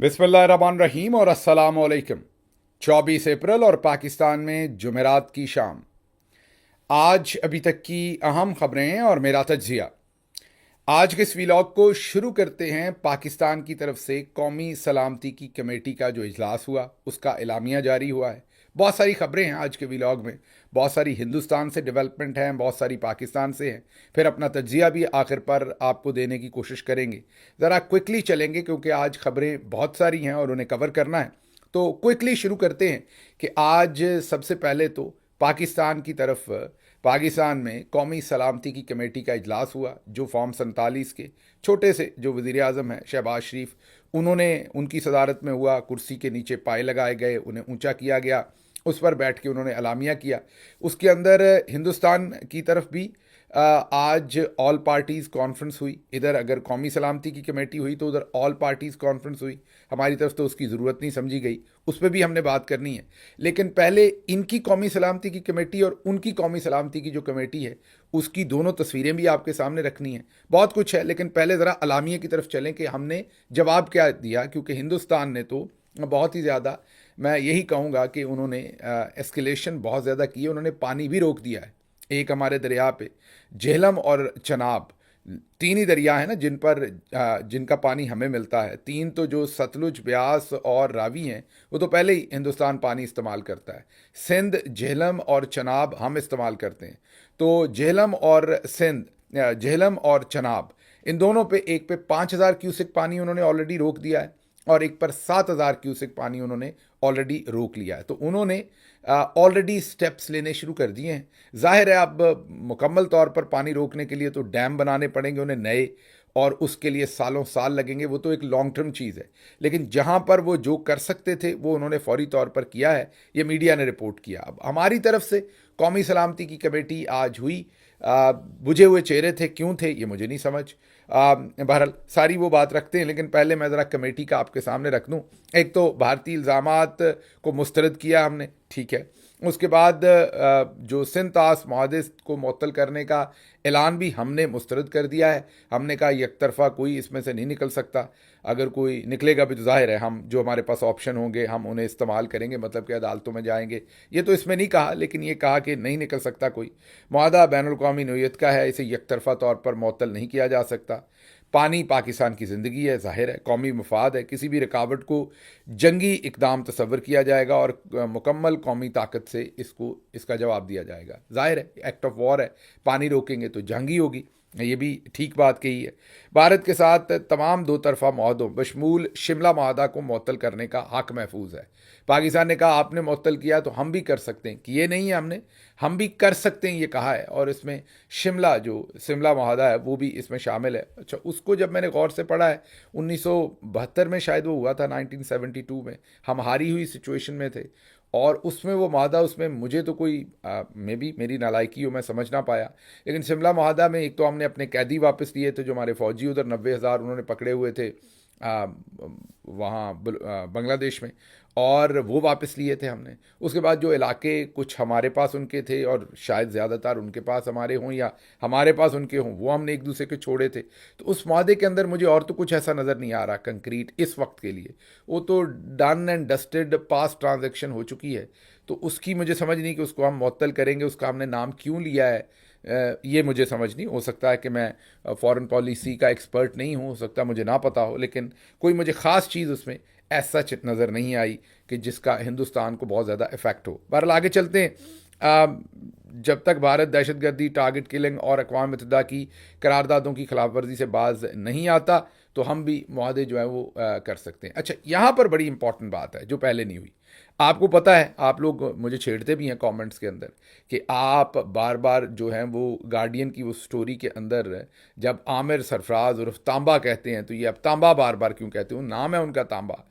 बिस्मिल्लाहिर्रहमानिर्रहीम और अस्सलामुअलैकुम। 24 अप्रैल और पाकिस्तान में जुमेरात की शाम। आज अभी तक की अहम खबरें और मेरा तज्जिया। आज के इस व्लॉग को शुरू करते हैं पाकिस्तान की तरफ से कौमी सलामती की कमेटी का जो इजलास हुआ उसका एलामिया जारी हुआ है। बहुत सारी खबरें हैं आज के व्लॉग में। बहुत सारी हिंदुस्तान से डेवलपमेंट हैं, बहुत सारी पाकिस्तान से हैं। फिर अपना तज्जिया भी आखिर पर आपको देने की कोशिश करेंगे। ज़रा क्विकली चलेंगे क्योंकि आज खबरें बहुत सारी हैं और उन्हें कवर करना है। तो क्विकली शुरू करते हैं कि आज सबसे पहले तो पाकिस्तान की तरफ पाकिस्तान में कौमी सलामती की कमेटी का इजलास हुआ, जो फॉर्म 47 के छोटे से जो वज़ीर आज़म हैं शहबाज शरीफ, उन्होंने उनकी सदारत में हुआ। कुर्सी के नीचे पाए लगाए गए, उन्हें ऊंचा किया गया, उस पर बैठ के उन्होंने अलामिया किया। उसके अंदर हिंदुस्तान की तरफ भी आज ऑल पार्टीज़ कॉन्फ्रेंस हुई। इधर अगर कौमी सलामती की कमेटी हुई तो उधर ऑल पार्टीज़ कॉन्फ्रेंस हुई। हमारी तरफ तो उसकी ज़रूरत नहीं समझी गई, उस पर भी हमने बात करनी है। लेकिन पहले इनकी कौमी सलामती की कमेटी और उनकी कौमी सलामती की जो कमेटी है उसकी दोनों तस्वीरें भी आपके सामने रखनी है। बहुत कुछ है, लेकिन पहले ज़रा अलामिया की तरफ चलें कि हमने जवाब क्या दिया, क्योंकि हिंदुस्तान ने तो बहुत ही ज़्यादा, मैं यही कहूँगा कि उन्होंने एस्केलेशन बहुत ज़्यादा की है। उन्होंने पानी भी रोक दिया है। एक हमारे दरिया पे झेलम और चनाब, तीन ही दरिया हैं ना जिनका पानी हमें मिलता है। तीन तो जो सतलुज, ब्यास और रावी हैं वो तो पहले ही हिंदुस्तान पानी इस्तेमाल करता है। सिंध, झेलम और चनाब हम इस्तेमाल करते हैं। तो झेलम और झेलम और चनाब, इन दोनों पे, एक पे 5,000 क्यूसेक पानी उन्होंने ऑलरेडी रोक दिया है और एक पर 7,000 क्यूसेक पानी उन्होंने ऑलरेडी रोक लिया है। तो उन्होंने ऑलरेडी स्टेप्स लेने शुरू कर दिए हैं। जाहिर है अब मुकम्मल तौर पर पानी रोकने के लिए तो डैम बनाने पड़ेंगे उन्हें नए, और उसके लिए सालों साल लगेंगे। वो तो एक लॉन्ग टर्म चीज़ है। लेकिन जहाँ पर वो जो कर सकते थे वो उन्होंने फौरी तौर पर किया है, ये मीडिया ने रिपोर्ट किया। अब हमारी तरफ से कौमी सलामती की कमेटी आज हुई। बुझे हुए चेहरे थे, क्यों थे ये मुझे नहीं समझ। बहरहाल सारी वो बात रखते हैं, लेकिन पहले मैं ज़रा कमेटी का आपके सामने रख दूँ। एक तो भारतीय इल्ज़ामात को मुस्तरद किया हमने, ठीक है। उसके बाद जो सिंध तास मुआहदे को मुअत्तल करने का ऐलान भी हमने मुस्तरद कर दिया है। हमने कहा एक तरफ़ा कोई इसमें से नहीं निकल सकता। अगर कोई निकलेगा भी तो जाहिर है हम जो हमारे पास ऑप्शन होंगे हम उन्हें इस्तेमाल करेंगे, मतलब कि अदालतों में जाएंगे। ये तो इसमें नहीं कहा, लेकिन ये कहा कि नहीं निकल सकता कोई। मुआहदा बैनुल-अक़वामी नौइयत का है, इसे एक तरफ़ा तौर पर मुअत्तल नहीं किया जा सकता। पानी पाकिस्तान की ज़िंदगी है, जाहिर है कौमी मफाद है। किसी भी रुकावट को जंगी इकदाम तस्वर किया जाएगा और मुकम्मल कौमी ताकत से इसका जवाब दिया जाएगा। जाहिर है एक्ट ऑफ वॉर है, पानी रोकेंगे तो जंगी होगी। ये भी ठीक बात कही है। भारत के साथ तमाम दो तरफ़ा मुआहदों बशमूल शिमला मुआहदा को मुअत्तल करने का हक़ महफूज है। पाकिस्तान ने कहा आपने मुअत्तल किया तो हम भी कर सकते हैं, किए नहीं है हमने, हम भी कर सकते हैं ये कहा है। और इसमें शिमला मुआहदा है वो भी इसमें शामिल है। अच्छा, उसको जब मैंने गौर से पढ़ा है, 1972 में शायद वो हुआ था, 1972 में हम हारी हुई सिचुएशन में थे, और उसमें वो मुआहदा, उसमें मुझे तो कोई मे बी मेरी नालायकी हो, मैं समझ ना पाया। लेकिन शिमला मुआहदा में एक तो हमने अपने कैदी वापस लिए थे, जो हमारे फ़ौजी उधर 90,000 उन्होंने पकड़े हुए थे वहाँ बांग्लादेश में, और वो वापस लिए थे हमने। उसके बाद जो इलाके कुछ हमारे पास उनके थे और शायद ज़्यादातर उनके पास हमारे हों या हमारे पास उनके हों, वो हमने एक दूसरे के छोड़े थे। तो उस मुआहदे के अंदर मुझे और तो कुछ ऐसा नज़र नहीं आ रहा कंक्रीट इस वक्त के लिए। वो तो done and dusted pass transaction हो चुकी है। तो उसकी मुझे समझ नहीं कि उसको हम मुअत्तल करेंगे, उसका हमने नाम क्यों लिया है, ये मुझे समझ नहीं। हो सकता है कि मैं फॉरेन पॉलिसी का एक्सपर्ट नहीं हूँ, हो सकता है मुझे ना पता हो, लेकिन कोई मुझे ख़ास चीज़ उसमें ऐसा सच नज़र नहीं आई कि जिसका हिंदुस्तान को बहुत ज़्यादा इफ़ेक्ट हो। बहरहाल आगे चलते हैं। जब तक भारत दहशतगर्दी, टारगेट किलिंग और अक़वाम मुत्तहिदा की करारदादों की खिलाफ वर्जी से बाज नहीं आता तो हम भी मुआहदे जो है वो कर सकते हैं। अच्छा, यहाँ पर बड़ी इंपॉर्टेंट बात है जो पहले नहीं हुई। आपको पता है, आप लोग मुझे छेड़ते भी हैं कमेंट्स के अंदर कि आप बार बार जो हैं वो गार्डियन की वो स्टोरी के अंदर जब आमिर सरफराज उर्फ तांबा कहते हैं तो ये अब तांबा बार बार क्यों कहते हो, नाम है उनका तांबा।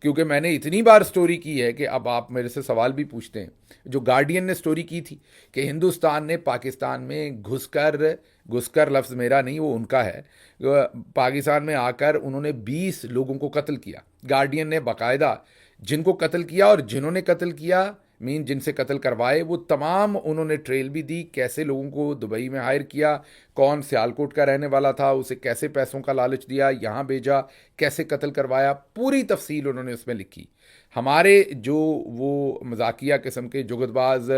क्योंकि मैंने इतनी बार स्टोरी की है कि अब आप मेरे से सवाल भी पूछते हैं। जो गार्डियन ने स्टोरी की थी कि हिंदुस्तान ने पाकिस्तान में घुसकर लफ्ज़ मेरा नहीं, वो उनका है, पाकिस्तान में आकर उन्होंने 20 लोगों को कत्ल किया। गार्डियन ने बाकायदा जिनको कत्ल किया और जिन्होंने कत्ल किया मीन जिनसे कत्ल करवाए वो तमाम उन्होंने ट्रेल भी दी, कैसे लोगों को दुबई में हायर किया, कौन सियालकोट का रहने वाला था, उसे कैसे पैसों का लालच दिया, यहाँ भेजा, कैसे कत्ल करवाया, पूरी तफसील उन्होंने उसमें लिखी। हमारे जो वो मजाकिया किस्म के जुगतबाज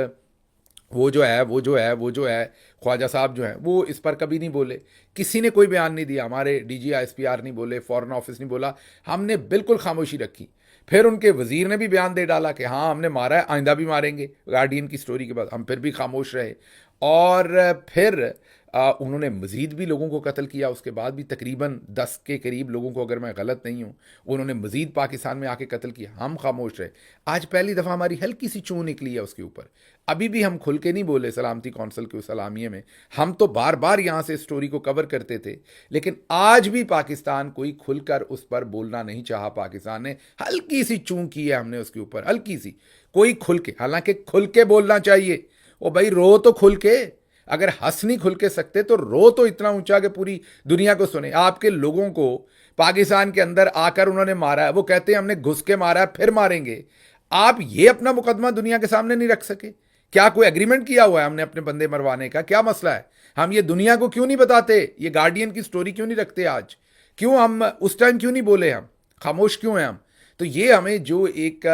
वो जो है ख्वाजा साहब जो हैं वो इस पर कभी नहीं बोले, किसी ने कोई बयान नहीं दिया, हमारे डीजी आईएसपीआर नहीं बोले, फॉरेन ऑफिस नहीं बोला, हमने बिल्कुल खामोशी रखी। फिर उनके वजीर ने भी बयान दे डाला कि हाँ हमने मारा है, आइंदा भी मारेंगे, गार्डियन की स्टोरी के बाद हम फिर भी खामोश रहे। और फिर उन्होंने मज़ीद भी लोगों को कत्ल किया, उसके बाद भी तकरीबन 10 के करीब लोगों को, अगर मैं गलत नहीं हूँ, उन्होंने मज़ीद पाकिस्तान में आके कत्ल किया, हम खामोश रहे। आज पहली दफ़ा हमारी हल्की सी चूं निकली है उसके ऊपर, अभी भी हम खुल के नहीं बोले सलामती कौंसिल के उस सलामिये में, हम तो बार बार यहाँ से स्टोरी को कवर करते थे, लेकिन आज भी पाकिस्तान कोई खुलकर उस पर बोलना नहीं चाहा। पाकिस्तान ने हल्की सी चूं की है हमने उसके ऊपर, हल्की सी, कोई खुल के, हालांकि खुल के बोलना चाहिए। ओ भाई रो तो खुल के, अगर हंस नहीं खुल के सकते तो रो तो इतना ऊंचा कि पूरी दुनिया को सुने। आपके लोगों को पाकिस्तान के अंदर आकर उन्होंने मारा है, वो कहते हैं हमने घुस के मारा है फिर मारेंगे। आप ये अपना मुकदमा दुनिया के सामने नहीं रख सके? क्या कोई एग्रीमेंट किया हुआ है हमने अपने बंदे मरवाने का? क्या मसला है? हम ये दुनिया को क्यों नहीं बताते? ये गार्डियन की स्टोरी क्यों नहीं रखते आज? क्यों हम उस टाइम क्यों नहीं बोले? हम खामोश क्यों हैं हम? तो ये हमें जो एक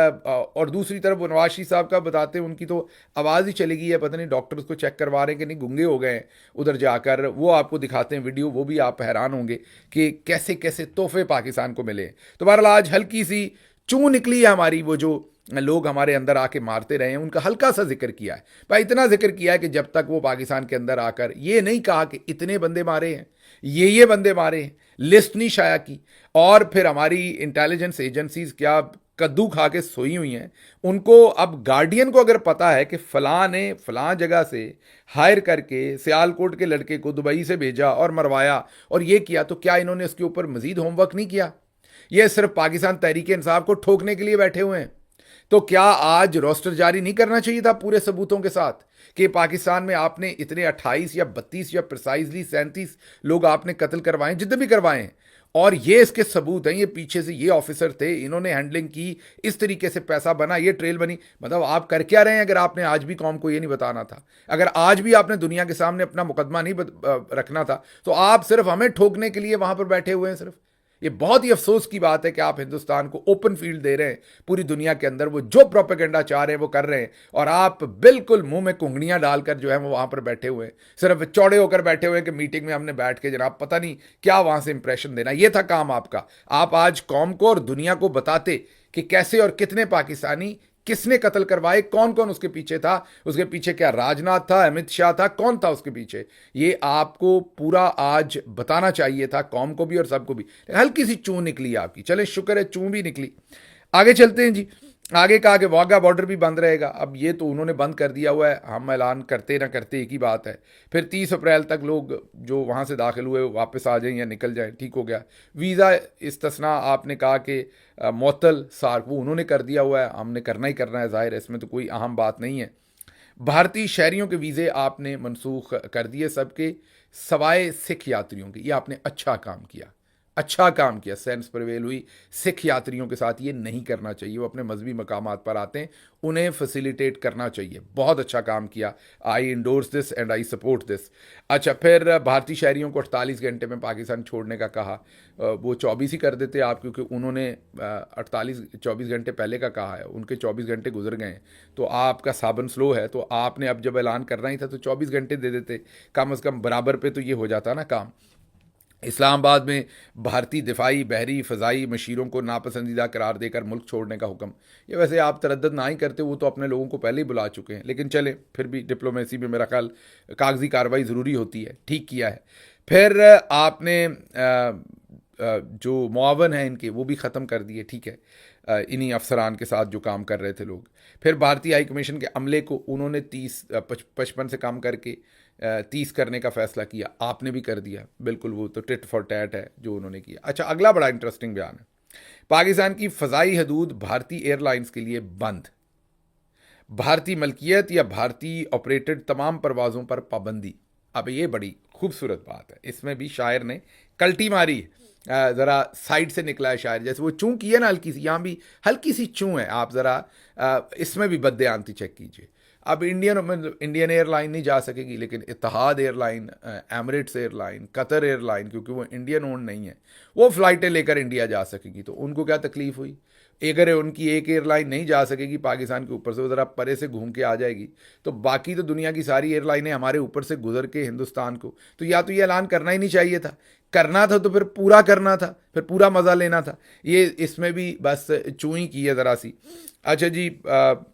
और दूसरी तरफ नवाज शरीफ साहब का बताते हैं, उनकी तो आवाज़ ही चली गई है, पता नहीं डॉक्टर उसको चेक करवा रहे हैं कि नहीं गूंगे हो गए हैं उधर जाकर, वो आपको दिखाते हैं वीडियो, वो भी आप हैरान होंगे कि कैसे कैसे तोहफे पाकिस्तान को मिले। तो बहरहाल आज हल्की सी चूं निकली है हमारी, वो जो लोग हमारे अंदर आके मारते रहे हैं उनका हल्का सा जिक्र किया है भाई, इतना जिक्र किया है कि जब तक वो पाकिस्तान के अंदर आकर ये नहीं कहा कि इतने बंदे मारे हैं, ये बंदे मारे हैं, लिस्ट नहीं शाया की, और फिर हमारी इंटेलिजेंस एजेंसीज क्या कद्दू खा के सोई हुई हैं, उनको अब गार्डियन को अगर पता है कि फलां ने फलां जगह से हायर करके सियालकोट के लड़के को दुबई से भेजा और मरवाया और ये किया, तो क्या इन्होंने इसके ऊपर मजीद होमवर्क नहीं किया? ये सिर्फ पाकिस्तान तहरीक इंसाफ को ठोकने के लिए बैठे हुए हैं। तो क्या आज रोस्टर जारी नहीं करना चाहिए था पूरे सबूतों के साथ कि पाकिस्तान में आपने इतने 28 या 32 या प्रिसाइजली 37 लोग आपने कत्ल करवाए, जितने भी करवाए हैं, और ये इसके सबूत हैं, ये पीछे से ये ऑफिसर थे, इन्होंने हैंडलिंग की, इस तरीके से पैसा बना, ये ट्रेल बनी। मतलब आप कर क्या रहे हैं? अगर आपने आज भी कौम को ये नहीं बताना था, अगर आज भी आपने दुनिया के सामने अपना मुकदमा नहीं रखना था, तो आप सिर्फ हमें ठोकने के लिए वहां पर बैठे हुए हैं सिर्फ। ये बहुत ही अफसोस की बात है कि आप हिंदुस्तान को ओपन फील्ड दे रहे हैं पूरी दुनिया के अंदर, वो जो प्रोपेगेंडा चाह रहे हैं वो कर रहे हैं, और आप बिल्कुल मुंह में कुंगड़ियां डालकर जो है वो वहां पर बैठे हुए हैं, सिर्फ चौड़े होकर बैठे हुए हैं कि मीटिंग में हमने बैठ के जनाब पता नहीं क्या वहां से इंप्रेशन देना। ये था काम आपका। आप आज कौम को और दुनिया को बताते कि कैसे और कितने पाकिस्तानी, किसने कत्ल करवाए, कौन कौन उसके पीछे था, उसके पीछे क्या राजनाथ था, अमित शाह था, कौन था उसके पीछे, ये आपको पूरा आज बताना चाहिए था, कौम को भी और सबको भी। हल्की सी चूं निकली आपकी, चले शुक्र है चूं भी निकली। आगे चलते हैं जी। आगे कहा कि वाघा बॉर्डर भी बंद रहेगा। अब ये तो उन्होंने बंद कर दिया हुआ है, हम ऐलान करते ना करते एक ही बात है। फिर 30 अप्रैल तक लोग जो वहाँ से दाखिल हुए वापस आ जाएं या निकल जाएं, ठीक हो गया। वीज़ा इस्तिस्ना आपने कहा कि मुअत्तल सार्क, वो उन्होंने कर दिया हुआ है, हमने करना ही करना है, ज़ाहिर है, इसमें तो कोई अहम बात नहीं है। भारतीय शहरियों के वीज़े आपने मनसूख कर दिए सबके, सवाए सिख यात्रियों के। ये आपने अच्छा काम किया, अच्छा काम किया, सेंस प्रिवेल हुई। सिख यात्रियों के साथ ये नहीं करना चाहिए, वो अपने मजहबी मकामात पर आते हैं, उन्हें फैसिलिटेट करना चाहिए। बहुत अच्छा काम किया, I endorse this and I support this. अच्छा, फिर भारतीय शहरियों को 48 घंटे में पाकिस्तान छोड़ने का कहा, वो 24 ही कर देते आप, क्योंकि उन्होंने 24 घंटे पहले का कहा है, उनके 24 घंटे गुजर गए हैं, तो आपका साबन स्लो है, तो आपने अब जब ऐलान करना ही था तो 24 घंटे दे देते, कम अज़ कम बराबर पे तो ये हो जाता ना काम। इस्लामाबाद में भारतीय दिफाई, बहरी, फ़ज़ाई मशीरों को नापसंदीदा करार देकर मुल्क छोड़ने का हुक्म। ये वैसे आप तरद्दद ना ही करते, वो तो अपने लोगों को पहले ही बुला चुके हैं, लेकिन चले फिर भी डिप्लोमेसी में मेरा ख्याल कागजी कार्रवाई ज़रूरी होती है, ठीक किया है। फिर आपने जो मुआवन हैं इनके वो भी ख़त्म कर दिए, ठीक है, इन्हीं अफसरान के साथ जो काम कर रहे थे लोग। फिर भारतीय हाई कमीशन के अमले को उन्होंने 55 से कम करके 30 करने का फैसला किया, आपने भी कर दिया, बिल्कुल वो तो टिट फॉर टैट है जो उन्होंने किया। अच्छा, अगला बड़ा इंटरेस्टिंग बयान है, पाकिस्तान की फ़ज़ाई हदूद भारतीय एयरलाइंस के लिए बंद, भारतीय मलकियत या भारतीय ऑपरेटेड तमाम परवाज़ों पर पाबंदी। अब ये बड़ी खूबसूरत बात है, इसमें भी शायर ने कल्टी मारी। ज़रा साइड से निकला है शायर, जैसे वो चूं की है ना हल्की सी, यहाँ भी हल्की सी चूं है, आप ज़रा इसमें भी बदआंती चेक कीजिए। अब इंडियन एयरलाइन नहीं जा सकेगी, लेकिन Etihad airline, Emirates airline, Qatar airline, क्योंकि वो इंडियन ओन नहीं है, वो फ़्लाइटें लेकर इंडिया जा सकेगी। तो उनको क्या तकलीफ़ हुई? अगर उनकी एक एयरलाइन नहीं जा सकेगी पाकिस्तान के ऊपर से, वो ज़रा परे से घूम के आ जाएगी, तो बाकी तो दुनिया की सारी एयरलाइनें हमारे ऊपर से गुजर के हिंदुस्तान को, तो या तो ये ऐलान करना ही नहीं चाहिए था, करना था तो फिर पूरा करना था, फिर पूरा मज़ा लेना था। ये इसमें भी बस चूई की है ज़रा सी। अच्छा जी,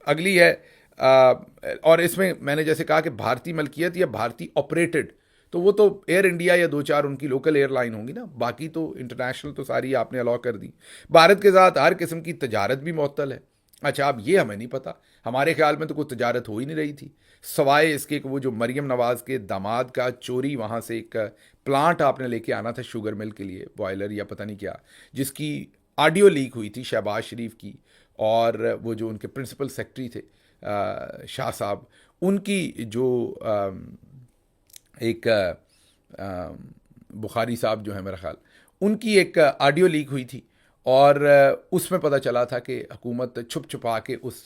अगली है, और इसमें मैंने जैसे कहा कि भारतीय मलकियत या भारतीय ऑपरेटेड, तो वो तो एयर इंडिया या दो चार उनकी लोकल एयरलाइन होंगी ना, बाकी तो इंटरनेशनल तो सारी आपने अलाउ कर दी। भारत के साथ हर किस्म की तजारत भी मुअत्तल है। अच्छा, अब ये हमें नहीं पता, हमारे ख्याल में तो कोई तजारत हो ही नहीं रही थी, सवाए इसके कि वो जो मरियम नवाज़ के दामाद का चोरी वहाँ से एक प्लांट आपने लेके आना था शुगर मिल के लिए, बॉयलर या पता नहीं क्या, जिसकी ऑडियो लीक हुई थी शहबाज शरीफ की, और वो जो उनके प्रिंसिपल सेक्रेटरी थे शाह साहब, उनकी जो एक बुखारी साहब जो है मेरा ख्याल, उनकी एक ऑडियो लीक हुई थी, और उसमें पता चला था कि हुकूमत छुप छुपा के उस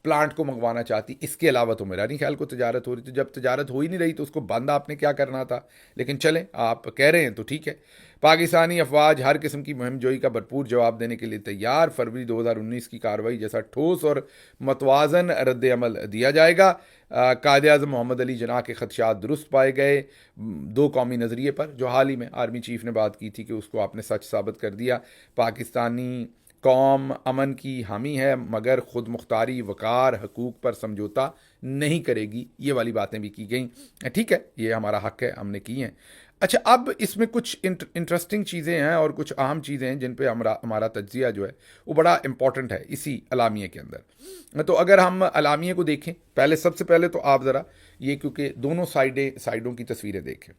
प्लांट को मंगवाना चाहती। इसके अलावा तो मेरा नहीं ख्याल को तजारत हो रही थी। जब तजारत हो ही नहीं रही तो उसको बंद आपने क्या करना था, लेकिन चलें आप कह रहे हैं तो ठीक है। पाकिस्तानी अफवाज हर किस्म की मुहिम जोई का भरपूर जवाब देने के लिए तैयार, फरवरी 2019 की कार्रवाई जैसा ठोस और मतवाजन रद्द अमल दिया जाएगा। कायद आज़म मोहम्मद अली जना के खदशात दुरुस्त पाए गए, दो कौमी नज़रिए पर जो हाल ही में आर्मी चीफ ने बात की थी कि उसको आपने सच साबित कर दिया। पाकिस्तानी कौम अमन की हामी है, मगर खुद मुख्तारी वकार हकूक़ पर समझौता नहीं करेगी, ये वाली बातें भी की गई। ठीक है, ये हमारा हक है, हमने की हैं। अच्छा, अब इसमें कुछ इंटरेस्टिंग चीज़ें हैं और कुछ अहम चीज़ें हैं जिन पे हमारा तज्जिया जो है वो बड़ा इंपॉर्टेंट है इसी अलामिये के अंदर। तो अगर हम अलामिये को देखें, पहले सबसे पहले तो आप ज़रा ये, क्योंकि दोनों साइडों की तस्वीरें देखें,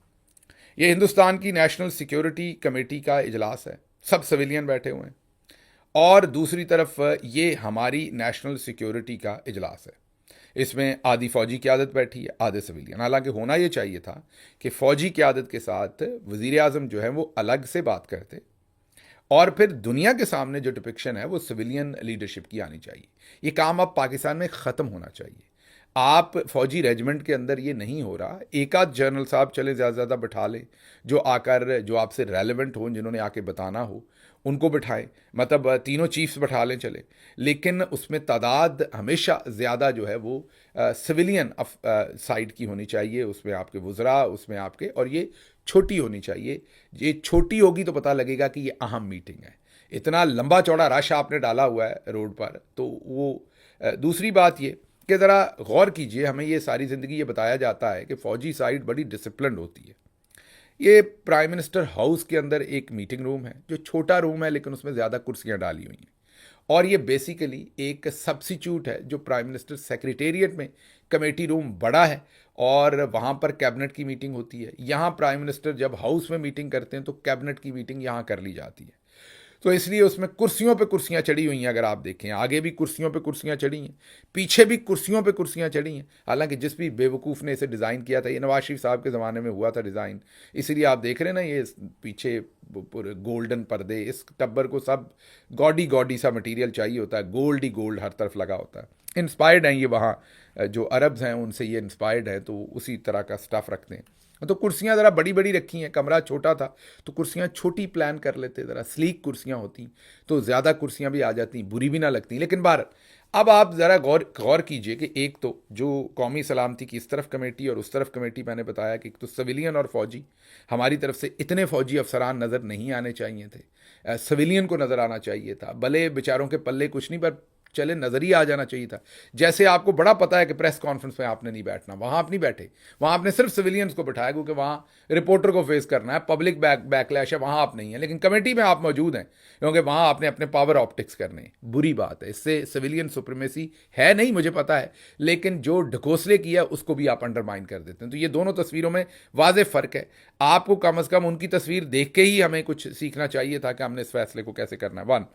ये हिंदुस्तान की नेशनल सिक्योरिटी कमेटी का इजलास है, सब सिविलियन बैठे हुए हैं, और दूसरी तरफ ये हमारी नेशनल सिक्योरिटी का इजलास है। इसमें आधी फ़ौजी क़यादत बैठी है, आधे सिविलियन। हालांकि होना ये चाहिए था कि फ़ौजी क़यादत के साथ वज़ीर आज़म जो है वो अलग से बात करते, और फिर दुनिया के सामने जो डिपिक्शन है वो सिविलियन लीडरशिप की आनी चाहिए। ये काम अब पाकिस्तान में ख़त्म होना चाहिए। आप फ़ौजी रेजिमेंट के अंदर ये नहीं हो रहा, एक आध जनरल साहब चले ज़्यादा ज़्यादा बिठा लें, जो आकर जो आपसे रेलेवेंट हों, जिन्होंने आके बताना हो, उनको बिठाएं, मतलब तीनों चीफ्स बिठा लें चले, लेकिन उसमें तादाद हमेशा ज़्यादा जो है वो सिविलियन साइड की होनी चाहिए, उसमें आपके वज़रा, उसमें आपके, और ये छोटी होनी चाहिए। ये छोटी होगी तो पता लगेगा कि ये अहम मीटिंग है। इतना लंबा चौड़ा रश आपने डाला हुआ है रोड पर, तो वो दूसरी बात ये कि ज़रा गौर कीजिए, हमें ये सारी ज़िंदगी ये बताया जाता है कि फ़ौजी साइड बड़ी डिसिप्लिन्ड होती है। ये प्राइम मिनिस्टर हाउस के अंदर एक मीटिंग रूम है, जो छोटा रूम है लेकिन उसमें ज़्यादा कुर्सियां डाली हुई हैं, और ये बेसिकली एक सब्सिट्यूट है जो प्राइम मिनिस्टर सेक्रेटेरिएट में कमेटी रूम बड़ा है, और वहाँ पर कैबिनेट की मीटिंग होती है। यहाँ प्राइम मिनिस्टर जब हाउस में मीटिंग करते हैं तो कैबिनेट की मीटिंग यहाँ कर ली जाती है, तो इसलिए उसमें कुर्सियों पे कुर्सियां चढ़ी हुई हैं। अगर आप देखें, आगे भी कुर्सियों पे कुर्सियां चढ़ी हैं, पीछे भी कुर्सियों पे कुर्सियां चढ़ी हैं। हालांकि जिस भी बेवकूफ़ ने इसे डिज़ाइन किया था, ये नवाज शरीफ साहब के ज़माने में हुआ था डिज़ाइन, इसीलिए आप देख रहे हैं ना ये पीछे पूरे गोल्डन पर्दे, इस टब्बर को सब गॉडी गॉडी सा मटीरियल चाहिए होता है, गोल्ड ही गोल्ड हर तरफ लगा होता है। इंस्पायर्ड हैं ये, वहाँ जो अरब्स हैं उनसे ये इंस्पायर्ड है, तो उसी तरह का स्टफ़ रखते हैं। तो कुर्सियाँ ज़रा बड़ी बड़ी रखी हैं, कमरा छोटा था तो कुर्सियाँ छोटी प्लान कर लेते, ज़रा स्लीक कुर्सियाँ होती तो ज़्यादा कुर्सियाँ भी आ जाती, बुरी भी ना लगती। लेकिन बाहर अब आप ज़रा गौर कीजिए कि एक तो जो कौमी सलामती की इस तरफ कमेटी और उस तरफ कमेटी, मैंने बताया कि एक तो सिविलियन और फ़ौजी, हमारी तरफ से इतने फ़ौजी अफसरान नज़र नहीं आने चाहिए थे, सिविलियन को नज़र आना चाहिए था। भले बेचारों के पल्ले कुछ नहीं, पर चले नज़र ही आ जाना चाहिए था। जैसे आपको बड़ा पता है कि प्रेस कॉन्फ्रेंस में आपने नहीं बैठना, वहाँ आप नहीं बैठे, वहाँ आपने सिर्फ सिविलियंस को बैठाया, क्योंकि वहाँ रिपोर्टर को फेस करना है, पब्लिक बैकलैश है, वहाँ आप नहीं हैं। लेकिन कमेटी में आप मौजूद हैं, क्योंकि वहाँ आपने अपने पावर ऑप्टिक्स करने। बुरी बात है, इससे सिविलियन सुप्रीमेसी है नहीं, मुझे पता है, लेकिन जो ढकोसले किया उसको भी आप अंडरमाइन कर देते हैं। तो ये दोनों तस्वीरों में वाज़ेह फ़र्क है। आपको कम अज़ कम उनकी तस्वीर देख के ही हमें कुछ सीखना चाहिए था कि हमने इस फैसले को कैसे करना है। वन,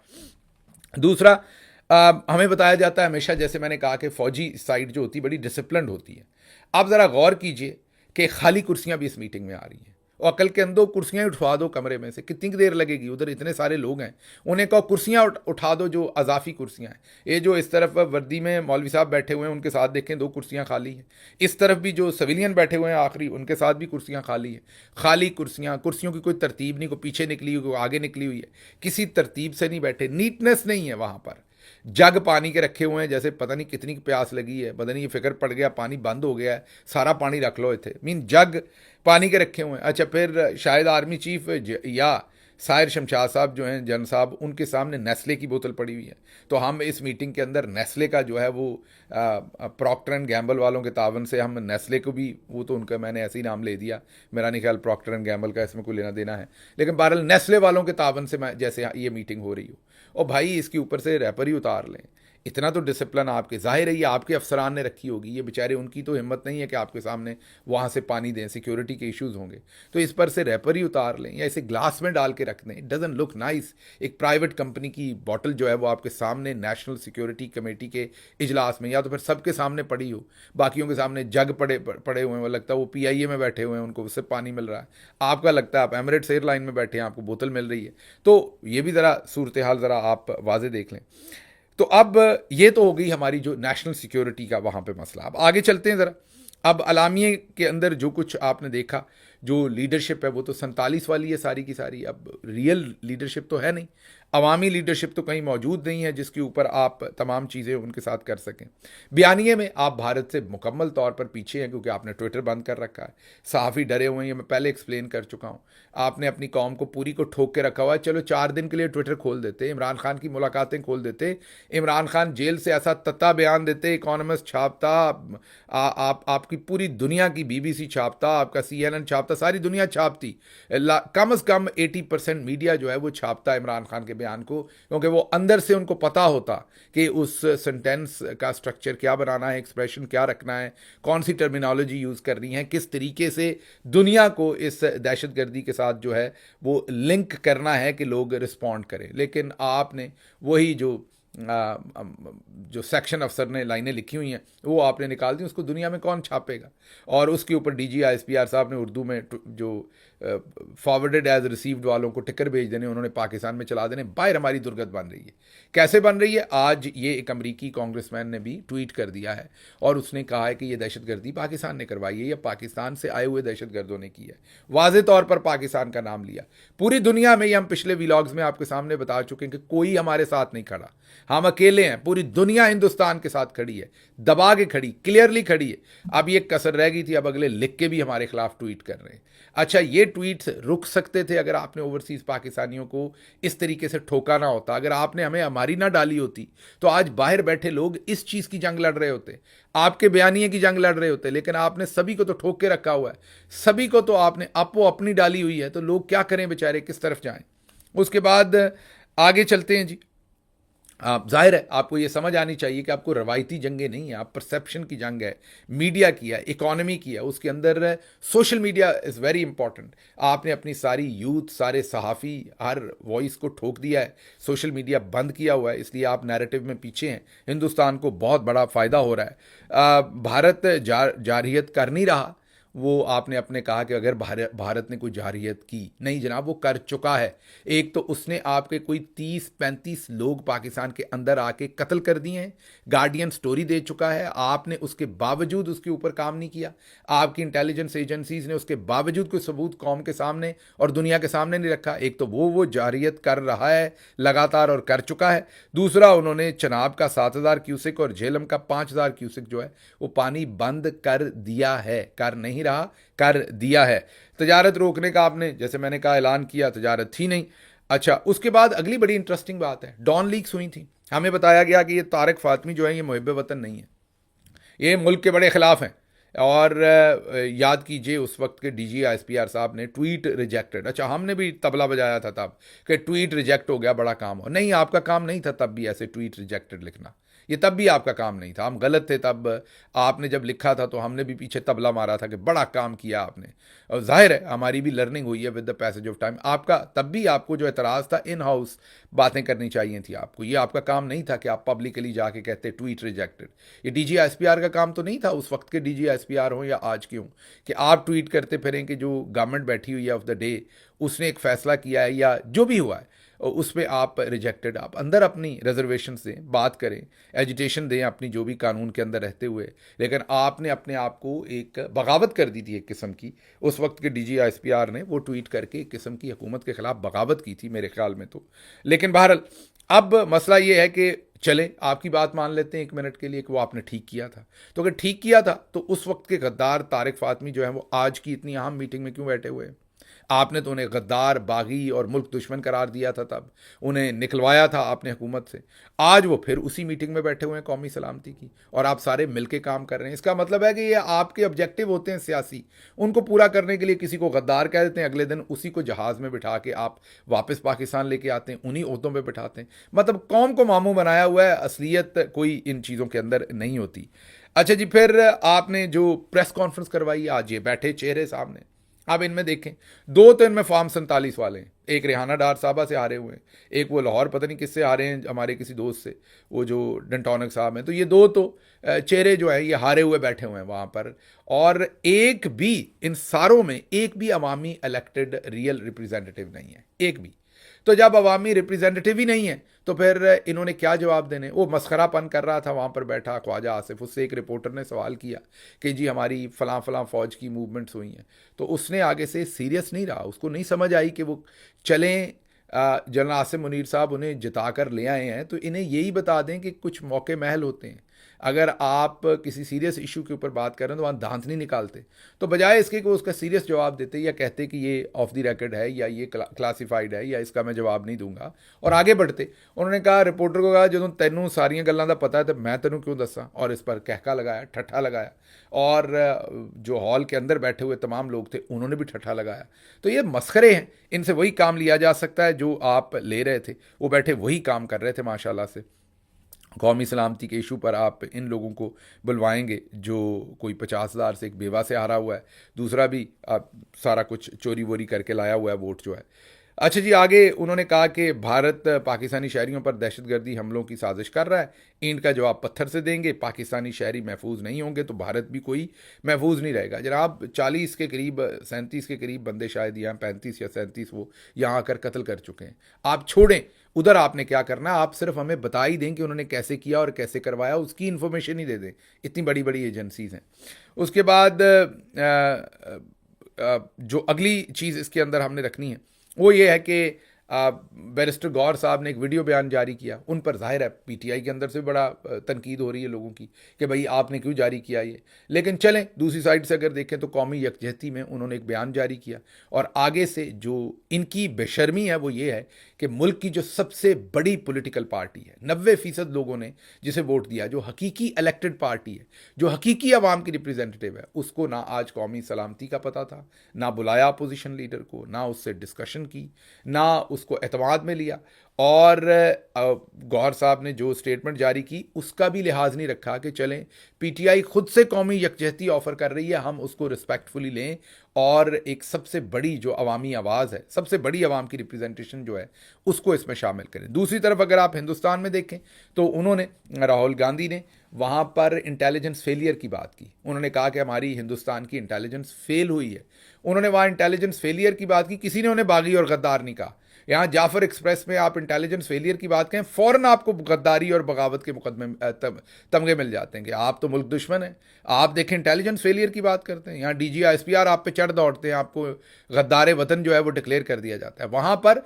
दूसरा, हमें बताया जाता है हमेशा, जैसे मैंने कहा कि फ़ौजी साइड जो होती है बड़ी डिसिप्लिन्ड होती है। आप ज़रा गौर कीजिए कि खाली कुर्सियां भी इस मीटिंग में आ रही हैं, और अकल के अंदर कुर्सियाँ ही उठवा दो कमरे में से, कितनी देर लगेगी? उधर इतने सारे लोग हैं, उन्हें कहो कुर्सियाँ उठा दो जो अजाफी कुर्सियाँ हैं। ये जो इस तरफ वर्दी में मौलवी साहब बैठे हुए हैं उनके साथ देखें 2 कुर्सियाँ खाली हैं, इस तरफ भी जो सिविलियन बैठे हुए हैं आखिरी उनके साथ भी कुर्सियाँ खाली हैं। खाली कुर्सियाँ, कुर्सियों की कोई तरतीब नहीं, कोई पीछे निकली हुई, कोई आगे निकली हुई है, किसी तरतीब से नहीं बैठे, नीटनेस नहीं है वहाँ पर। जग पानी के रखे हुए हैं, जैसे पता नहीं कितनी प्यास लगी है, पता नहीं ये फिक्र पड़ गया पानी बंद हो गया है, सारा पानी रख लो थे, मीन जग पानी के रखे हुए हैं। अच्छा, फिर शायद आर्मी चीफ या साहिर शमशाद साहब जो हैं जन साहब, उनके सामने नेस्ले की बोतल पड़ी हुई है। तो हम इस मीटिंग के अंदर नेस्ले का जो है वो प्रॉक्टर एंड गैम्बल वालों के तावन से हम नेस्ले को भी, वो तो उनका मैंने ऐसे ही नाम ले दिया, मेरा नहीं ख्याल प्रॉक्टर एंड गैम्बल का इसमें कोई लेना देना है, लेकिन बहरहाल नेस्ले वालों के तावन से मैं जैसे ये मीटिंग हो रही हो, और भाई इसके ऊपर से रैपर ही उतार लें। इतना तो डिसिप्लिन आपके, जाहिर है ये आपके अफसरान ने रखी होगी, ये बेचारे उनकी तो हिम्मत नहीं है कि आपके सामने वहाँ से पानी दें, सिक्योरिटी के इश्यूज होंगे, तो इस पर से रैपर ही उतार लें या इसे ग्लास में डाल के रख दें। It doesn't look nice. एक प्राइवेट कंपनी की बॉटल जो है वो आपके सामने नेशनल सिक्योरिटी कमेटी के इजलास में, या तो फिर सबके सामने पड़ी हो, बाकियों के सामने जग पड़े हुए हैं, वो लगता है वो PIA में बैठे हुए हैं, उनको उससे पानी मिल रहा है, आपका लगता है आप एमिरेट्स एयरलाइन में बैठे हैं, आपको बोतल मिल रही है। तो ये भी ज़रा सूरत हाल ज़रा आप वाजे देख लें। तो अब ये तो हो गई हमारी जो नेशनल सिक्योरिटी का वहाँ पे मसला। अब आगे चलते हैं ज़रा। अब अलामिये के अंदर जो कुछ आपने देखा, जो लीडरशिप है वो तो 47 वाली है सारी की सारी, अब रियल लीडरशिप तो है नहीं, अवामी लीडरशिप तो कहीं मौजूद नहीं है जिसके ऊपर आप तमाम चीज़ें उनके साथ कर सकें। बयानिए में आप भारत से मुकम्मल तौर पर पीछे हैं, क्योंकि आपने ट्विटर बंद कर रखा है, सहाफ़ी डरे हुए हैं, ये मैं पहले एक्सप्लेन कर चुका हूँ। आपने अपनी कौम को पूरी को ठोक के रखा हुआ है। चलो 4 दिन के लिए ट्विटर खोल देते, इमरान खान की मुलाकातें खोल देते, इमरान खान जेल से ऐसा तत्ता बयान देते, इकोनॉमिस्ट छापता, आपकी पूरी दुनिया की BBC छापता, आपका CNN छापता, सारी दुनिया छापती, कम से कम 80% मीडिया जो है वो छापता इमरान खान के बयान को, क्योंकि वो अंदर से उनको पता होता कि उस सेंटेंस का स्ट्रक्चर क्या बनाना है, एक्सप्रेशन क्या रखना है, कौन सी टर्मिनोलॉजी यूज़ करनी है, किस तरीके से दुनिया को इस दहशतगर्दी के साथ जो है वो लिंक करना है कि लोग रिस्पॉन्ड करें। लेकिन आपने वही जो सेक्शन अफसर ने लाइनें लिखी हुई हैं वो आपने निकाल दी, उसको दुनिया में कौन छापेगा? और उसके ऊपर DG ISPR साहब ने उर्दू में जो फॉरवर्डेड एज रिसीव्ड वालों को टिकर भेज देने, उन्होंने पाकिस्तान में चला देने, बाहर हमारी दुर्गत बन रही है। कैसे बन रही है? आज ये एक अमरीकी कांग्रेसमैन ने भी ट्वीट कर दिया है और उसने कहा है कि ये दहशतगर्दी पाकिस्तान ने करवाई है या पाकिस्तान से आए हुए दहशतगर्दों ने की है। वाज़े तौर पर पाकिस्तान का नाम लिया। पूरी दुनिया में, ये हम पिछले व्लॉग्स में आपके सामने बता चुके हैं कि कोई हमारे साथ नहीं खड़ा, हम अकेले हैं, पूरी दुनिया हिंदुस्तान के साथ खड़ी है, दबा के खड़ी, क्लियरली खड़ी है। अब ये कसर रह गई थी, अब अगले लिख के भी हमारे खिलाफ ट्वीट कर रहे हैं। अच्छा, ये ट्वीट्स रुक सकते थे अगर आपने ओवरसीज पाकिस्तानियों को इस तरीके से ठोका ना होता, अगर आपने हमें हमारी ना डाली होती, तो आज बाहर बैठे लोग इस चीज़ की जंग लड़ रहे होते, आपके बयानिए की जंग लड़ रहे होते। लेकिन आपने सभी को तो ठोक के रखा हुआ है, सभी को तो आपने आपो अपनी डाली हुई है, तो लोग क्या करें बेचारे, किस तरफ जाएं? उसके बाद आगे चलते हैं जी। जाहिर है आपको ये समझ आनी चाहिए कि आपको रवायती जंगें नहीं है, आप परसेप्शन की जंग है, मीडिया की है, इकोनॉमी की है, उसके अंदर social media is very important. आपने अपनी सारी यूथ, सारे सहाफ़ी, हर वॉइस को ठोक दिया है, सोशल मीडिया बंद किया हुआ है, इसलिए आप नैरेटिव में पीछे हैं। हिंदुस्तान को बहुत बड़ा फ़ायदा हो रहा है। भारत जारहियत कर नहीं रहा, वो आपने अपने कहा कि अगर भारत ने कोई जारहियत की, नहीं जनाब, वो कर चुका है। एक तो उसने आपके कोई 30-35 लोग पाकिस्तान के अंदर आके कत्ल कर दिए हैं, गार्डियन स्टोरी दे चुका है, आपने उसके बावजूद उसके ऊपर काम नहीं किया, आपकी इंटेलिजेंस एजेंसीज ने उसके बावजूद कोई सबूत कौम के सामने और दुनिया के सामने नहीं रखा। एक तो वो जारहियत कर रहा है लगातार और कर चुका है, दूसरा उन्होंने चनाब का 7,000 क्यूसिक और झेलम का 5,000 क्यूसिक जो है वो पानी बंद कर दिया है, कर नहीं रहा, कर दिया है। तजारत रोकने का आपने, जैसे मैंने कहा, ऐलान किया, तजारत थी नहीं। अच्छा, उसके बाद अगली बड़ी इंटरेस्टिंग बात है, डॉन लीक्स हुई थी। हमें बताया गया कि ये तारिक फातमी जो है ये मुहिब वतन नहीं है, ये मुल्क के बड़े खिलाफ हैं। और याद कीजिए उस वक्त के DG ISPR साहब ने ट्वीट रिजेक्टेड। अच्छा, हमने भी तबला बजाया था तब कि ट्वीट रिजेक्ट हो गया, बड़ा काम हो। नहीं, आपका काम नहीं था तब भी ऐसे ट्वीट रिजेक्टेड लिखना, ये तब भी आपका काम नहीं था, हम गलत थे तब। आपने जब लिखा था तो हमने भी पीछे तबला मारा था कि बड़ा काम किया आपने, और जाहिर है हमारी भी लर्निंग हुई है with the passage of time. आपका तब भी आपको जो एतराज़ था इन हाउस बातें करनी चाहिए थी आपको, ये आपका काम नहीं था कि आप पब्लिकली जाके कहते ट्वीट रिजेक्टेड। ये DGSPR का काम तो नहीं था, उस वक्त के DGSPR हों या आज के हों, कि आप ट्वीट करते फिरें कि जो गवर्नमेंट बैठी हुई है ऑफ द डे उसने एक फैसला किया है या जो भी हुआ है उस पर आप रिजेक्टेड। आप अंदर अपनी रिजर्वेशन से बात करें, एजुटेशन दें अपनी जो भी कानून के अंदर रहते हुए, लेकिन आपने अपने आप को एक बगावत कर दी थी एक किस्म की। उस वक्त के DGSPR ने वो ट्वीट करके एक किस्म की हुकूमत के खिलाफ बगावत की थी मेरे ख्याल में तो। लेकिन बहरहाल अब मसला ये है कि चले आपकी बात मान लेते हैं एक मिनट के लिए कि वो आपने ठीक किया था। तो अगर ठीक किया था तो उस वक्त के गद्दार तारिक फातमी जो है वो आज की इतनी अहम मीटिंग में क्यों बैठे हुए हैं? आपने तो उन्हें गद्दार, बागी और मुल्क दुश्मन करार दिया था, तब उन्हें निकलवाया था आपने हुकूमत से। आज वो फिर उसी मीटिंग में बैठे हुए हैं कौमी सलामती की, और आप सारे मिलके काम कर रहे हैं। इसका मतलब है कि ये आपके ऑब्जेक्टिव होते हैं सियासी, उनको पूरा करने के लिए किसी को गद्दार कह देते हैं, अगले दिन उसी को जहाज़ में बिठा के आप वापस पाकिस्तान लेके आते हैं, उन्हीं ओहदों पर बिठाते हैं। मतलब कौम को मामू बनाया हुआ है, असलियत कोई इन चीज़ों के अंदर नहीं होती। अच्छा जी, फिर आपने जो प्रेस कॉन्फ्रेंस करवाई, आज ये बैठे चेहरे सामने, आप इनमें देखें, दो तो इनमें फॉर्म 47 वाले हैं। एक रेहाना डार साहबा से हारे हुए हैं, एक वो लाहौर पता नहीं किससे हारे हैं, हमारे किसी दोस्त से, वो जो डंटोनक साहब हैं। तो ये दो तो चेहरे जो हैं ये हारे हुए बैठे हुए हैं वहाँ पर, और एक भी इन सारों में एक भी अवामी इलेक्टेड रियल रिप्रेजेंटेटिव नहीं है, एक भी। तो जब अवामी रिप्रेजेंटेटिव ही नहीं है तो फिर इन्होंने क्या जवाब देने? वो मस्खरापन कर रहा था वहाँ पर बैठा ख्वाजा आसिफ, उससे एक रिपोर्टर ने सवाल किया कि जी हमारी फ़लाँ फ़लाँ फ़ौज की मूवमेंट्स हुई हैं, तो उसने आगे से सीरियस नहीं रहा, उसको नहीं समझ आई कि वो चलें। जनरल आसिम मुनीर साहब उन्हें जिता कर ले आए हैं, तो इन्हें यही बता दें कि कुछ मौके महल होते हैं। अगर आप किसी सीरियस इशू के ऊपर बात कर रहे हैं तो वहाँ दांत नहीं निकालते, तो बजाय इसके कि उसका सीरियस जवाब देते या कहते कि ये ऑफ द रिकॉर्ड है या ये क्लासिफाइड है या इसका मैं जवाब नहीं दूंगा और आगे बढ़ते, उन्होंने कहा, रिपोर्टर को कहा, जो तेनों सारियां गल्लां दा पता है तो मैं तेनों क्यों दसा, और इस पर कहका लगाया, ठट्ठा लगाया, और जो हॉल के अंदर बैठे हुए तमाम लोग थे उन्होंने भी ठट्ठा लगाया। तो ये मस्खरे हैं, इनसे वही काम लिया जा सकता है जो आप ले रहे थे, वो बैठे वही काम कर रहे थे माशाल्लाह से। कौमी सलामती के इशू पर आप इन लोगों को बुलवाएंगे जो कोई 50,000 से एक बेवा से हारा हुआ है, दूसरा भी आप सारा कुछ चोरी वोरी करके लाया हुआ है वोट जो है। अच्छा जी, आगे उन्होंने कहा कि भारत पाकिस्तानी शहरियों पर दहशतगर्दी हमलों की साजिश कर रहा है, ईंट का जवाब पत्थर से देंगे, पाकिस्तानी शहरी महफूज नहीं होंगे तो भारत भी कोई महफूज नहीं रहेगा। जनाब 40 के करीब, 37 के करीब बंदे शायद यहाँ 35 या 37 वो यहाँ आकर कत्ल कर चुके हैं। आप छोड़ें उधर, आपने क्या करना है, आप सिर्फ हमें बता ही दें कि उन्होंने कैसे किया और कैसे करवाया, उसकी इन्फॉर्मेशन ही दे दें। इतनी बड़ी बड़ी एजेंसीज हैं। उसके बाद जो अगली चीज़ इसके अंदर हमने रखनी है वो ये है कि बैरिस्टर गौर साहब ने एक वीडियो बयान जारी किया, उन पर जाहिर है PTI के अंदर से बड़ा तनकीद हो रही है लोगों की कि भाई आपने क्यों जारी किया ये। लेकिन चलें दूसरी साइड से अगर देखें तो कौमी यकजहती में उन्होंने एक बयान जारी किया, और आगे से जो इनकी बेशर्मी है वो ये है कि मुल्क की जो सबसे बड़ी पॉलिटिकल पार्टी है, 90% लोगों ने जिसे वोट दिया, जो हकीकी इलेक्टेड पार्टी है, जो हकीकी आवाम की रिप्रेजेंटेटिव है, उसको ना आज कौमी सलामती का पता था, ना बुलाया अपोजिशन लीडर को, ना उससे डिस्कशन की, ना उसको एतमाद में लिया, और गौहर साहब ने जो स्टेटमेंट जारी की उसका भी लिहाज नहीं रखा कि चलें PTI खुद से कौमी यकजहती ऑफर कर रही है, हम उसको रिस्पेक्टफुली लें और एक सबसे बड़ी जो अवामी आवाज़ है, सबसे बड़ी आवाम की रिप्रेजेंटेशन जो है उसको इसमें शामिल करें। दूसरी तरफ अगर आप हिंदुस्तान में देखें तो उन्होंने, राहुल गांधी ने वहाँ पर इंटेलिजेंस फेलियर की बात की। उन्होंने कहा कि हमारी हिंदुस्तान की इंटेलिजेंस फेल हुई है। उन्होंने वहाँ इंटेलिजेंस फेलियर की बात की, किसी ने उन्हें बागी और गद्दार नहीं कहा। यहाँ जाफर एक्सप्रेस में आप इंटेलिजेंस फेलियर की बात करें, फ़ौरन आपको गद्दारी और बगावत के मुकदमे तमगे मिल जाते हैं कि आप तो मुल्क दुश्मन हैं। आप देखें इंटेलिजेंस फेलियर की बात करते हैं, यहाँ DGSPR आप पे चढ़ दौड़ते हैं, आपको गद्दार वतन जो है वो डिक्लेयर कर दिया जाता है। वहाँ पर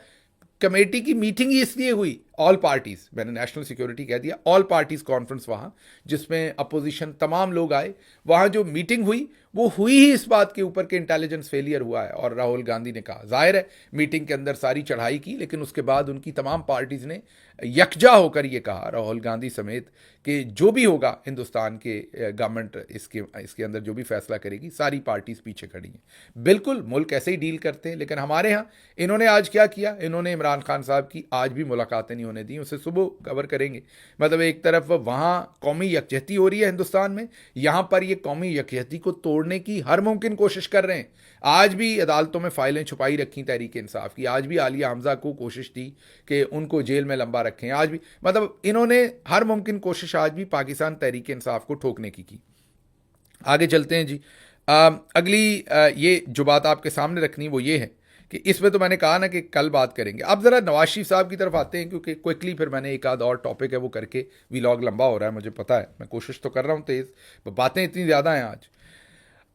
कमेटी की मीटिंग ही इसलिए हुई, ऑल पार्टीज़, मैंने नेशनल सिक्योरिटी कह दिया, ऑल पार्टीज़ कॉन्फ्रेंस वहाँ, जिसमें अपोजिशन तमाम लोग आए, वहाँ जो मीटिंग हुई वो हुई ही इस बात के ऊपर कि इंटेलिजेंस फेलियर हुआ है। और राहुल गांधी ने कहा, जाहिर है मीटिंग के अंदर सारी चढ़ाई की, लेकिन उसके बाद उनकी तमाम पार्टीज़ ने यकजा होकर ये कहा, राहुल गांधी समेत, कि जो भी होगा हिंदुस्तान के गवर्नमेंट इसके अंदर जो भी फैसला करेगी, सारी पार्टीज़ पीछे खड़ी हैं। बिल्कुल मुल्क ऐसे ही डील करते हैं। लेकिन हमारे यहाँ इन्होंने आज क्या किया, इन्होंने इमरान खान साहब की आज भी मुलाकातें नहीं इन्होंने दी, उसे सुबह कवर करेंगे। मतलब एक तरफ वहाँ कौमी यकजहती हो रही है हिंदुस्तान में, यहाँ पर ये कौमी यकजहती को तोड़ने की हर मुमकिन कोशिश कर रहे हैं। आज भी अदालतों में फाइलें छुपाई रखी तहरीक इंसाफ की, आज भी आलिया हमजा को कोशिश थी कि उनको जेल में लंबा रखें, आज भी मतलब इन्होंने हर मुमकिन कोशिश आज भी पाकिस्तान तहरीक इंसाफ को ठोकने की। आगे चलते हैं जी। अगली ये जो बात आपके सामने रखनी वो ये है कि इसमें तो मैंने कहा ना कि कल बात करेंगे। अब ज़रा नवाज शरीफ साहब की तरफ आते हैं, क्योंकि क्विकली फिर मैंने एक आध और टॉपिक है वो करके व्लॉग लंबा हो रहा है, मुझे पता है, मैं कोशिश तो कर रहा हूँ तेज़, बातें इतनी ज़्यादा हैं आज।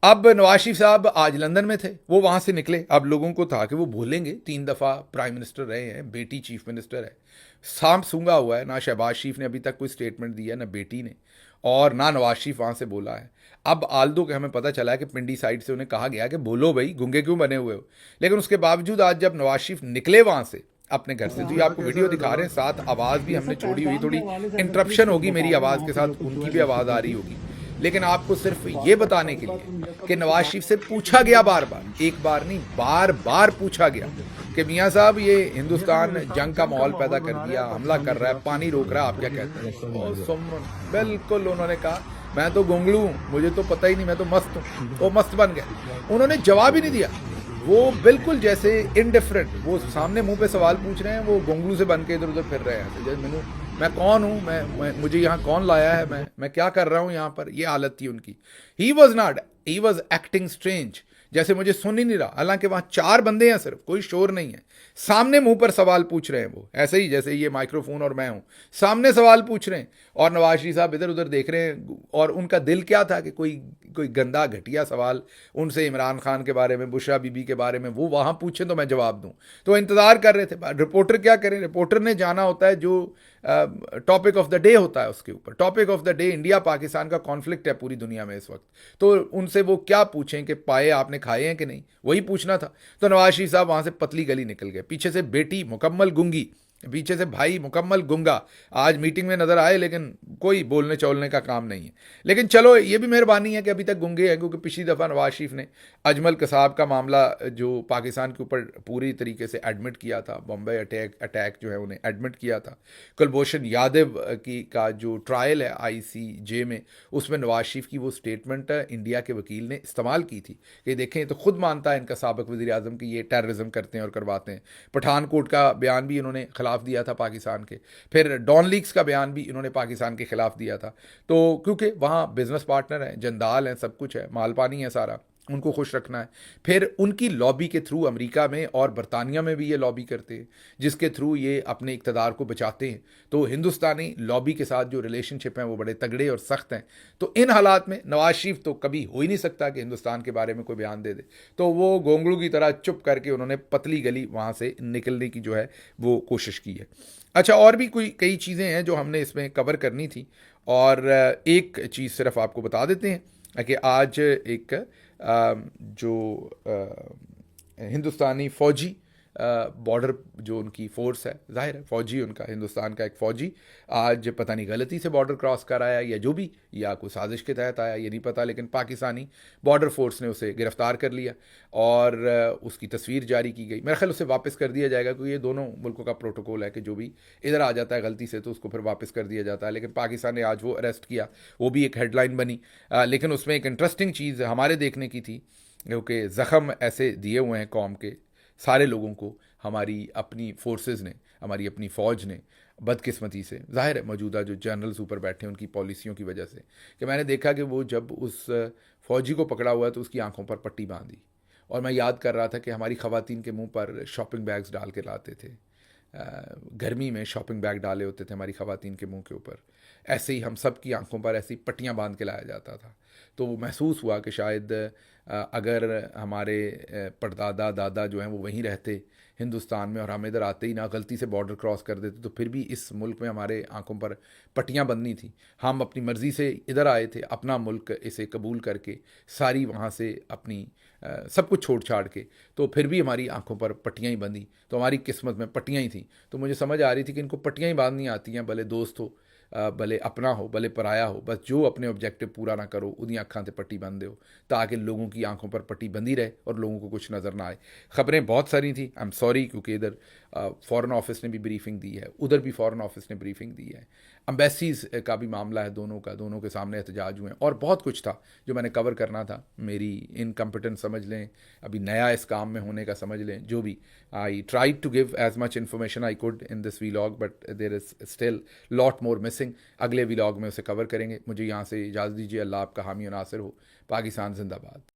अब नवाज शरीफ साहब आज लंदन में थे, वो वहाँ से निकले। अब लोगों को था कि वो बोलेंगे, 3 दफ़ा प्राइम मिनिस्टर रहे हैं, बेटी चीफ मिनिस्टर है, सांप सूंघा हुआ है, ना शहबाज शरीफ ने अभी तक कोई स्टेटमेंट दिया, ना बेटी ने, और ना नवाज शरीफ वहाँ से बोला है। अब आल्दो के हमें पता चला है कि पिंडी साइड से उन्हें कहा गया कि बोलो भाई, गूंगे क्यों बने हुए हो। लेकिन उसके बावजूद आज जब नवाज शरीफ निकले वहाँ से अपने घर से, तो ये आपको वीडियो दिखा रहे हैं, साथ आवाज़ भी हमने छोड़ी हुई, थोड़ी इंटरप्शन होगी मेरी आवाज़ के साथ, उनकी भी आवाज़ आ रही होगी, लेकिन आपको सिर्फ ये बताने के लिए कि नवाज शरीफ से पूछा गया बार बार, एक बार नहीं बार बार पूछा गया कि मियाँ साहब ये हिंदुस्तान जंग का माहौल पैदा कर दिया, हमला कर रहा है, पानी रोक रहा है, आप क्या कहते हैं। बिल्कुल उन्होंने कहा मैं तो गोंगलू हूँ, मुझे तो पता ही नहीं, मैं तो मस्त हूँ। वो मस्त बन गए, उन्होंने जवाब ही नहीं दिया। वो बिल्कुल जैसे इनडिफरेंट, वो सामने मुंह पे सवाल पूछ रहे हैं, वो गोंगलू से बन के इधर उधर फिर रहे हैं, जैसे मैं कौन हूँ, मैं मुझे यहाँ कौन लाया है, मैं क्या कर रहा हूँ यहाँ पर, ये हालत थी उनकी। ही वॉज एक्टिंग स्ट्रेंज, जैसे मुझे सुन ही नहीं रहा, हालांकि वहाँ 4 बंदे हैं, सिर्फ कोई शोर नहीं है, सामने मुंह पर सवाल पूछ रहे हैं वो, ऐसे ही जैसे ये माइक्रोफोन और मैं हूँ, सामने सवाल पूछ रहे हैं और नवाज शरीफ साहब इधर उधर देख रहे हैं। और उनका दिल क्या था कि कोई गंदा घटिया सवाल उनसे इमरान खान के बारे में, बुशरा बीबी के बारे में वो वहाँ पूछें तो मैं जवाब दूँ, तो इंतज़ार कर रहे थे। रिपोर्टर क्या करें, रिपोर्टर ने जाना होता है जो टॉपिक ऑफ द डे होता है उसके ऊपर। Topic of the day India Pakistan का कॉन्फ्लिक्ट है पूरी दुनिया में इस वक्त, तो उनसे वो क्या पूछें कि पाए आपने खाए हैं कि नहीं, वही पूछना था। तो नवाज शरीफ साहब वहाँ से पतली गली निकल गए, पीछे से बेटी मुकम्मल गूंगी, पीछे से भाई मुकम्मल गुंगा, आज मीटिंग में नजर आए लेकिन कोई बोलने चोलने का काम नहीं है। लेकिन चलो ये भी मेहरबानी है कि अभी तक गुंगे हैं, क्योंकि पिछली दफ़ा नवाज शरीफ ने अजमल कसाब का मामला जो पाकिस्तान के ऊपर पूरी तरीके से एडमिट किया था, बम्बई अटैक जो है उन्हें एडमिट किया था, कुलभूषण यादव की का जो ट्रायल है ICJ में, उसमें नवाज शरीफ की वो स्टेटमेंट इंडिया के वकील ने इस्तेमाल की थी कि देखें, तो खुद मानता है इनका साबिक वज़ीर आज़म कि ये टेररिज्म करते हैं और करवाते हैं। पठानकोट का बयान भी इन्होंने खिलाफ दिया था पाकिस्तान के, फिर डॉन लीक्स का बयान भी इन्होंने पाकिस्तान के खिलाफ दिया था। तो क्योंकि वहाँ बिजनेस पार्टनर हैं, जंदाल हैं, सब कुछ है, माल पानी है सारा, उनको खुश रखना है। फिर उनकी लॉबी के थ्रू अमेरिका में और बरतानिया में भी ये लॉबी करते हैं, जिसके थ्रू ये अपने इक़्तिदार को बचाते हैं। तो हिंदुस्तानी लॉबी के साथ जो रिलेशनशिप हैं वो बड़े तगड़े और सख्त हैं। तो इन हालात में नवाज शरीफ तो कभी हो ही नहीं सकता कि हिंदुस्तान के बारे में कोई बयान दे दे, तो वो गोंगलू की तरह चुप करके उन्होंने पतली गली वहाँ से निकलने की जो है वो कोशिश की है। अच्छा, और भी कई चीज़ें हैं जो हमने इसमें कवर करनी थी, और एक चीज़ सिर्फ आपको बता देते हैं कि आज एक जो हिंदुस्तानी फ़ौजी बॉर्डर जो उनकी फ़ोर्स है, ज़ाहिर है फ़ौजी उनका, हिंदुस्तान का एक फ़ौजी आज पता नहीं गलती से बॉर्डर क्रॉस कर आया या जो भी, या कोई साजिश के तहत आया ये नहीं पता, लेकिन पाकिस्तानी बॉर्डर फोर्स ने उसे गिरफ़्तार कर लिया और उसकी तस्वीर जारी की गई। मेरा ख्याल उसे वापस कर दिया जाएगा, क्योंकि ये दोनों मुल्कों का प्रोटोकॉल है कि जो भी इधर आ जाता है गलती से तो उसको फिर वापस कर दिया जाता है। लेकिन पाकिस्तान ने आज वो अरेस्ट किया, वो भी एक हेडलाइन बनी। लेकिन उसमें एक इंटरेस्टिंग चीज़ हमारे देखने की थी, क्योंकि ज़ख़म ऐसे दिए हुए हैं कौम के सारे लोगों को हमारी अपनी फोर्सेस ने, हमारी अपनी फ़ौज ने, बदकिस्मती से, ज़ाहिर है मौजूदा जो जनरल्स ऊपर बैठे हैं उनकी पॉलिसियों की वजह से, कि मैंने देखा कि वो जब उस फ़ौजी को पकड़ा हुआ तो उसकी आंखों पर पट्टी बांधी, और मैं याद कर रहा था कि हमारी ख़वातीन के मुंह पर शॉपिंग बैग्स डाल के लाते थे, गर्मी में शॉपिंग बैग डाले होते थे हमारी ख़वातीन के मुंह के ऊपर, ऐसे ही हम सब की आंखों पर ऐसी पट्टियाँ बांध के लाया जाता था। तो वो महसूस हुआ कि शायद अगर हमारे परदादा दादा जो हैं वो वहीं रहते हिंदुस्तान में और हम इधर आते ही ना गलती से बॉर्डर क्रॉस कर देते, तो फिर भी इस मुल्क में हमारे आंखों पर पट्टियाँ बंधनी थी। हम अपनी मर्ज़ी से इधर आए थे, अपना मुल्क इसे कबूल करके सारी वहाँ से अपनी सब कुछ छोड़ छाड़ के, तो फिर भी हमारी आंखों पर पट्टियाँ ही बंधी, तो हमारी किस्मत में पट्टियाँ ही थी। तो मुझे समझ आ रही थी कि इनको पट्टियाँ ही बांधनी आती हैं, भले दोस्त हो, भले अपना हो, भले पराया हो, बस जो अपने ऑब्जेक्टिव पूरा ना करो उन्हीं अखां से पट्टी बंद दो, ताकि लोगों की आंखों पर पट्टी बंदी रहे और लोगों को कुछ नज़र ना आए। खबरें बहुत सारी थी, आई एम सॉरी, क्योंकि इधर फ़ॉरेन ऑफिस ने भी ब्रीफिंग दी है, उधर भी फ़ॉरेन ऑफिस ने ब्रीफिंग दी है, अम्बेसीज़ का भी मामला है, दोनों का, दोनों के सामने एहतजाज हुए हैं, और बहुत कुछ था जो मैंने कवर करना था। मेरी इनकम्पिटेंस समझ लें, अभी नया इस काम में होने का समझ लें, जो भी, I tried to give as much information I could in this vlog, but there is still lot more missing. अगले वीलॉग में उसे कवर करेंगे। मुझे यहाँ से इजाज़त दीजिए। अल्लाह आपका हामी और नासिर हो। पाकिस्तान जिंदाबाद।